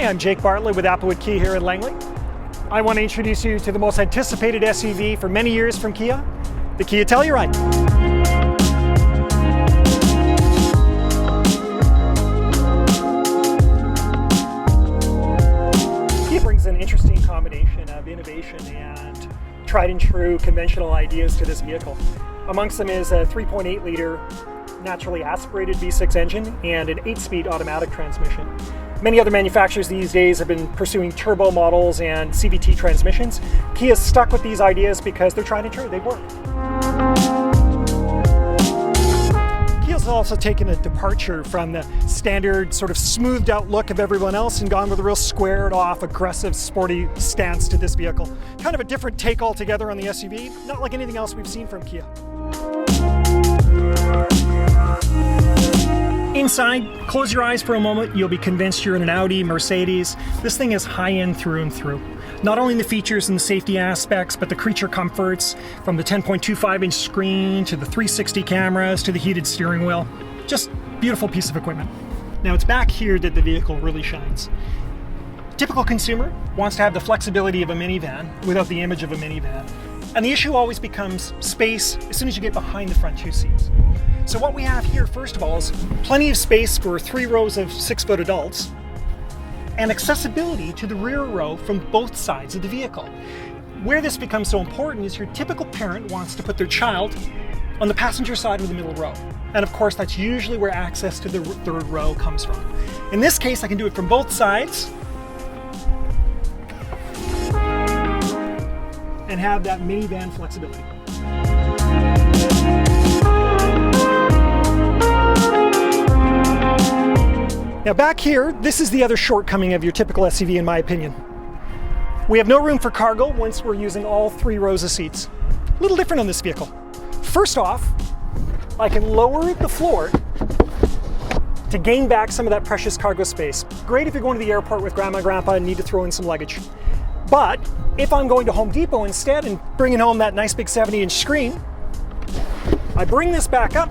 I'm Jake Bartlett with Applewood Kia here in Langley. I want to introduce you to the most anticipated SUV for many years from Kia, the KIA Telluride. Kia brings an interesting combination of innovation and tried and true conventional ideas to this vehicle. Amongst them is a 3.8 liter naturally aspirated V6 engine and an 8-speed automatic transmission. Many other manufacturers these days have been pursuing turbo models and CVT transmissions. Kia's stuck with these ideas because they're tried and true, they work. Kia's also taken a departure from the standard sort of smoothed out look of everyone else and gone with a real squared off, aggressive, sporty stance to this vehicle. Kind of a different take altogether on the SUV, not like anything else we've seen from Kia. Inside, close your eyes for a moment, you'll be convinced you're in an Audi, Mercedes. This thing is high-end through and through. Not only in the features and the safety aspects, but the creature comforts, from the 10.25-inch screen to the 360 cameras to the heated steering wheel. Just beautiful piece of equipment. Now it's back here that the vehicle really shines. A typical consumer wants to have the flexibility of a minivan without the image of a minivan. And the issue always becomes space as soon as you get behind the front two seats. So what we have here, first of all, is plenty of space for 3 rows of 6-foot adults and accessibility to the rear row from both sides of the vehicle. Where this becomes so important is your typical parent wants to put their child on the passenger side of the middle row. And of course, that's usually where access to the third row comes from. In this case, I can do it from both sides and have that minivan flexibility. Now back here, this is the other shortcoming of your typical SUV in my opinion. We have no room for cargo once we're using all 3 rows of seats. A little different on this vehicle. First off, I can lower the floor to gain back some of that precious cargo space. Great if you're going to the airport with grandma and grandpa and need to throw in some luggage. But if I'm going to Home Depot instead and bringing home that nice big 70-inch screen, I bring this back up,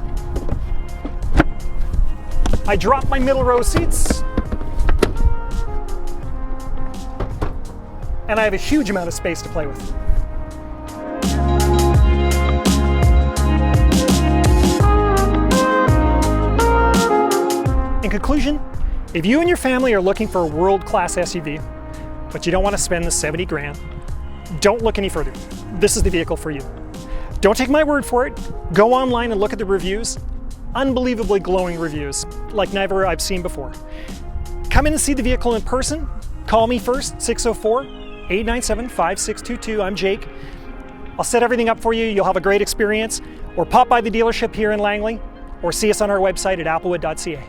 I drop my middle row seats, and I have a huge amount of space to play with. In conclusion, if you and your family are looking for a world-class SUV, but you don't want to spend the 70 grand, don't look any further. This is the vehicle for you. Don't take my word for it. Go online and look at the reviews. Unbelievably glowing reviews, like never I've seen before. Come in and see the vehicle in person. Call me first, 604-897-5622. I'm Jake. I'll set everything up for you. You'll have a great experience. Or pop by the dealership here in Langley, or see us on our website at applewood.ca.